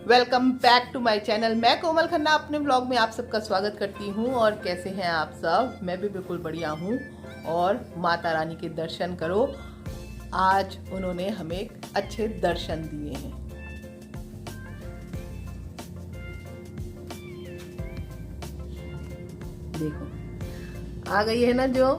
Welcome back to my channel. मैं कोमल खन्ना अपने blog में आप सबका स्वागत करती हूँ। और कैसे हैं आप सब? मैं भी बिल्कुल बढ़िया हूँ। और माता रानी के दर्शन करो, आज उन्होंने हमें अच्छे दर्शन दिए हैं। देखो आ गई है ना जो।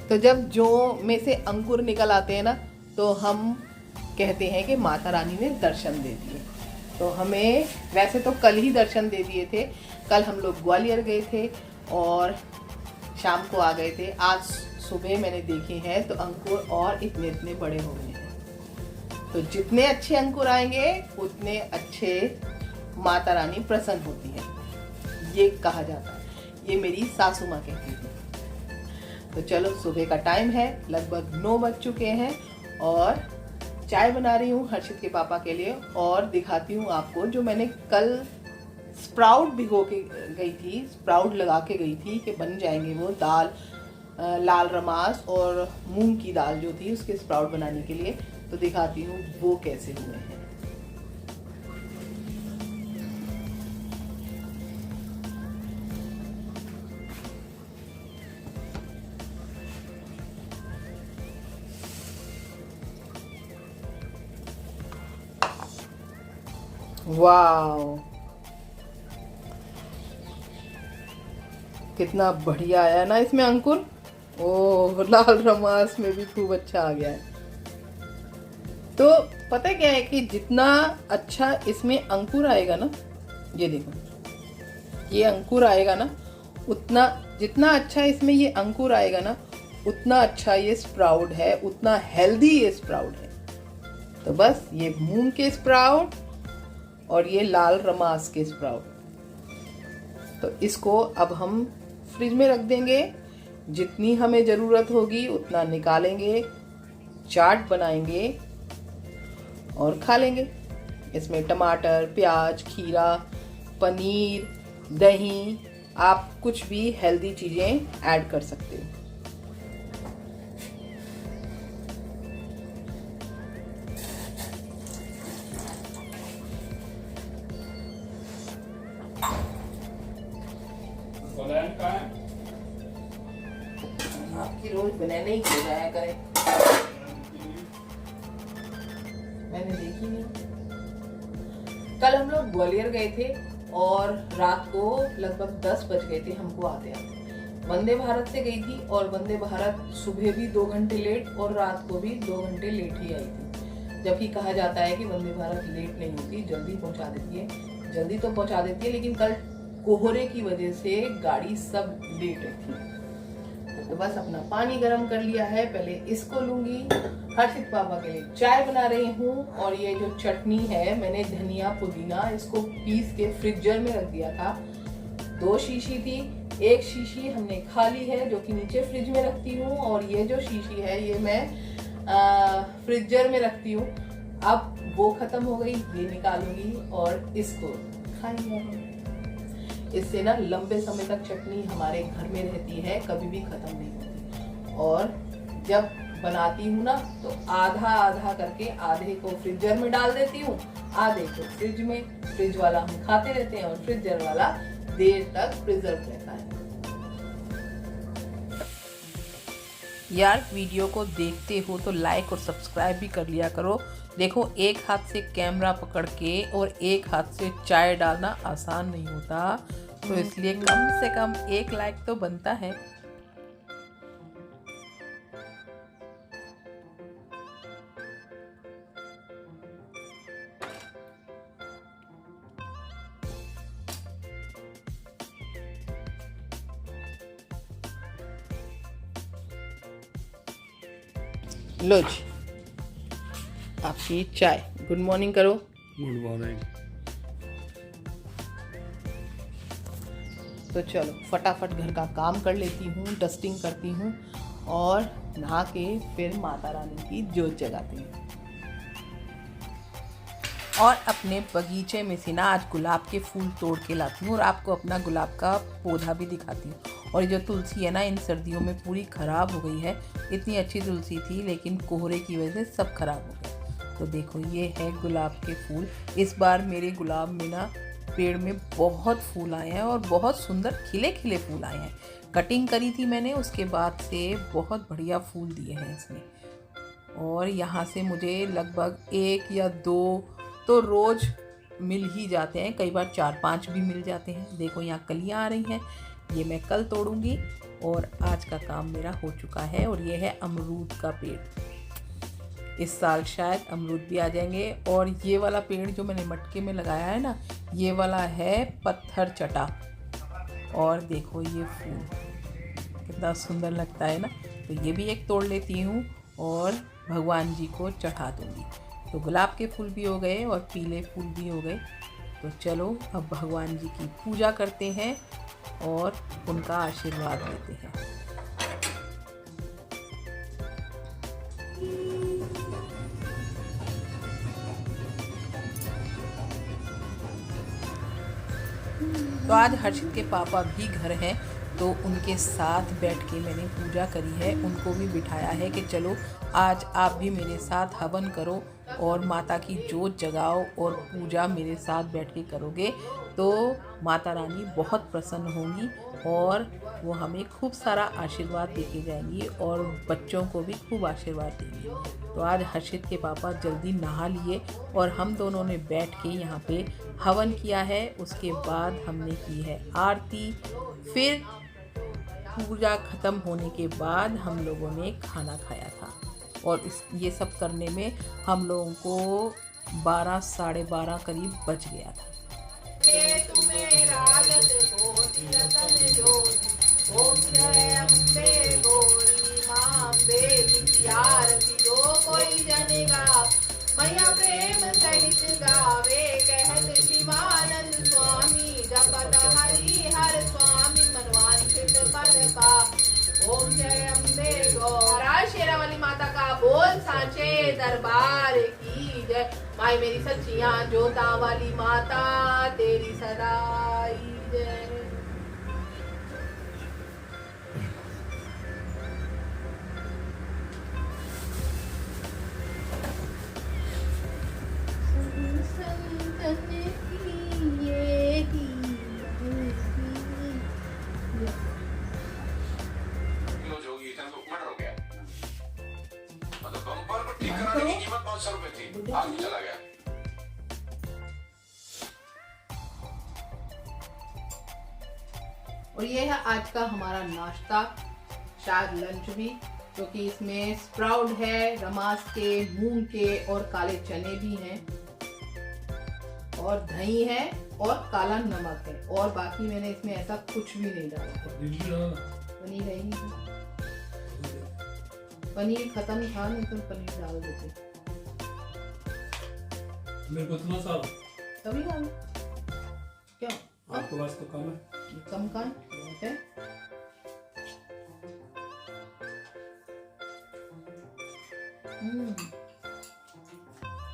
तो जब जो में से अंकुर निकल आते हैं ना, तो हम कहते हैं कि माता रानी ने दर्शन दे दिए। तो हमें वैसे तो कल ही दर्शन दे दिए थे। कल हम लोग ग्वालियर गए थे और शाम को आ गए थे। आज सुबह मैंने देखे हैं तो अंकुर और इतने इतने बड़े हो गए हैं। तो जितने अच्छे अंकुर आएंगे उतने अच्छे माता रानी प्रसन्न होती है, ये कहा जाता है। ये मेरी सासू माँ कहती थी। तो चलो, सुबह का टाइम है, लगभग 9 बज चुके हैं और चाय बना रही हूँ हर्षित के पापा के लिए। और दिखाती हूँ आपको जो मैंने कल स्प्राउट भिगो के गई थी, स्प्राउट लगा के गई थी कि बन जाएंगे वो दाल, लाल रमास और मूंग की दाल जो थी उसके स्प्राउट बनाने के लिए। तो दिखाती हूँ वो कैसे हुए हैं। वाओ, कितना बढ़िया आया ना इसमें अंकुर। ओ, लाल रमास में भी खूब अच्छा आ गया है। तो पता है क्या है कि जितना अच्छा इसमें अंकुर आएगा ना, ये देखो, ये अंकुर आएगा ना, उतना जितना अच्छा इसमें ये अंकुर आएगा ना, उतना अच्छा ये स्प्राउट है, उतना हेल्दी ये स्प्राउट है। तो बस ये मूंग के स्प्राउट और ये लाल रमास के स्प्राउट, तो इसको अब हम फ्रिज में रख देंगे। जितनी हमें ज़रूरत होगी उतना निकालेंगे, चाट बनाएंगे और खा लेंगे। इसमें टमाटर, प्याज, खीरा, पनीर, दही, आप कुछ भी हेल्दी चीज़ें ऐड कर सकते हो। आपकी रोज बनाने ही खो जाया करे, मैंने देखी नहीं। कल हम लोग ग्वालियर गए थे और रात को लगभग 10 बज गए थे हमको आते आते। वंदे भारत से गई थी और वंदे भारत सुबह भी 2 घंटे लेट और रात को भी 2 घंटे लेट ही आई थी। जबकि कहा जाता है कि वंदे भारत लेट नहीं होती, जल्दी पहुंचा देती है। जल्दी तो पहुंचा देती है, लेकिन कल कोहरे की वजह से गाड़ी सब लेट थी। तो बस अपना पानी गर्म कर लिया है, पहले इसको लूंगी। हर्षित पापा के लिए चाय बना रही हूँ। और ये जो चटनी है, मैंने धनिया पुदीना इसको पीस के फ्रिजर में रख दिया था। 2 शीशी थी, 1 शीशी हमने खा ली है जो कि नीचे फ्रिज में रखती हूँ, और ये जो शीशी है ये मैं फ्रिजर में रखती हूँ। अब वो खत्म हो गई, ये निकालूंगी और इसको खाएंगे। इससे ना लंबे समय तक चटनी हमारे घर में रहती है, कभी भी खत्म नहीं होती। और जब बनाती हूँ ना तो आधा आधा करके आधे को फ्रिजर में डाल देती हूँ, आधे को फ्रिज में। फ्रिज वाला हम खाते रहते हैं और फ्रिजर वाला देर तक प्रिजर्व रहता है। यार, वीडियो को देखते हो तो लाइक और सब्सक्राइब भी कर लिया करो। देखो, एक हाथ से कैमरा पकड़ के और एक हाथ से चाय डालना आसान नहीं होता, तो इसलिए कम से कम 1 लाइक तो बनता है। लो जी, आपकी चाय। गुड मॉर्निंग करो। Good morning. तो चलो फटाफट घर का काम कर लेती हूँ, डस्टिंग करती हूँ और नहा के फिर माता रानी की जोत जगाती हूँ। और अपने बगीचे में से ना आज गुलाब के फूल तोड़ के लाती हूँ और आपको अपना गुलाब का पौधा भी दिखाती हूँ। और जो तुलसी है ना इन सर्दियों में पूरी ख़राब हो गई है। इतनी अच्छी तुलसी थी लेकिन कोहरे की वजह से सब खराब हो गया। तो देखो ये है गुलाब के फूल। इस बार मेरे गुलाब में ना पेड़ में बहुत फूल आए हैं और बहुत सुंदर खिले खिले फूल आए हैं। कटिंग करी थी मैंने, उसके बाद से बहुत बढ़िया फूल दिए हैं इसमें। और यहाँ से मुझे लगभग 1 या 2 तो रोज़ मिल ही जाते हैं, कई बार 4-5 भी मिल जाते हैं। देखो यहाँ कलियाँ आ रही हैं, ये मैं कल तोड़ूंगी और आज का काम मेरा हो चुका है। और ये है अमरूद का पेड़, इस साल शायद अमरूद भी आ जाएंगे। और ये वाला पेड़ जो मैंने मटके में लगाया है ना, ये वाला है पत्थर चटा। और देखो ये फूल कितना सुंदर लगता है ना। तो ये भी एक तोड़ लेती हूँ और भगवान जी को चढ़ा दूँगी। तो गुलाब के फूल भी हो गए और पीले फूल भी हो गए। तो चलो अब भगवान जी की पूजा करते हैं और उनका आशीर्वाद लेते हैं। तो आज हर्षित के पापा भी घर हैं, तो उनके साथ बैठ के मैंने पूजा करी है। उनको भी बिठाया है कि चलो आज आप भी मेरे साथ हवन करो और माता की जोत जगाओ और पूजा मेरे साथ बैठ के करोगे तो माता रानी बहुत प्रसन्न होंगी और वो हमें खूब सारा आशीर्वाद देके जाएंगी और बच्चों को भी खूब आशीर्वाद देंगी। तो आज हर्षित के पापा जल्दी नहा लिए और हम दोनों ने बैठ के यहाँ पे हवन किया है। उसके बाद हमने की है आरती। फिर पूजा ख़त्म होने के बाद हम लोगों ने खाना खाया था और ये सब करने में हम लोगों को 12 साढ़े 12 करीब बज गया था। मैया प्रेम सहित गावे कहत शिवानंद स्वामी जपत हरि हर स्वामी मनवांछित फल पा। ओम जय अम्बे गौरा शेरावाली माता का बोल सांचे दरबार की जय। माई मेरी सच्चियां जोता वाली माता तेरी सदाई जय। चला गया। और ये है आज का हमारा नाश्ता, शायद लंच भी, क्योंकि इसमें स्प्राउट है, रमास के, मूंग के और काले चने भी हैं और दही है और काला नमक है और बाकी मैंने इसमें ऐसा कुछ भी नहीं डाला। पनीर है ही नहीं, पनीर खत्म था, नहीं तो पनीर डाल देते। मेरे को इतना सा तभी डाल क्या आपके पास तो कम है। कम का बहुत है।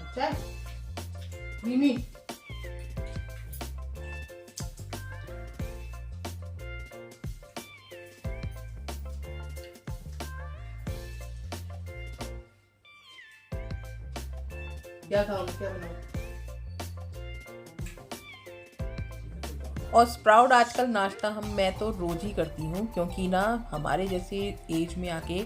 अच्छा है, क्रीमी। क्या खाओगे, क्या बनाओ? और स्प्राउट आजकल नाश्ता मैं तो रोज़ ही करती हूँ, क्योंकि ना हमारे जैसे एज में आके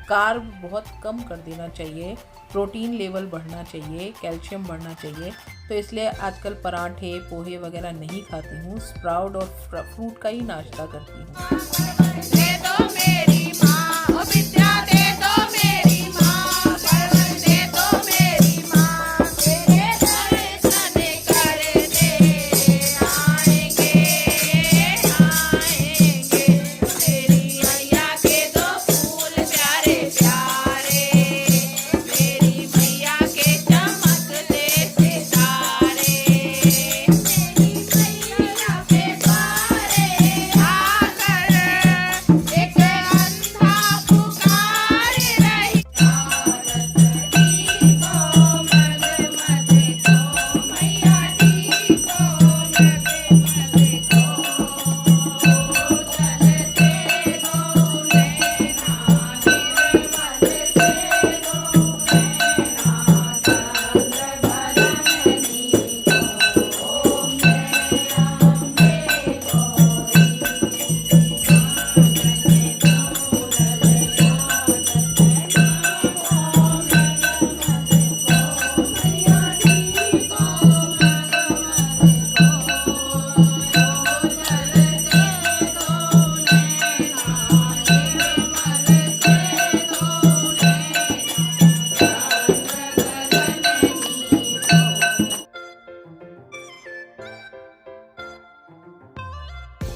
कार्ब बहुत कम कर देना चाहिए, प्रोटीन लेवल बढ़ना चाहिए, कैल्शियम बढ़ना चाहिए। तो इसलिए आजकल पराठे पोहे वगैरह नहीं खाती हूँ, स्प्राउट और फ्रूट का ही नाश्ता करती हूँ।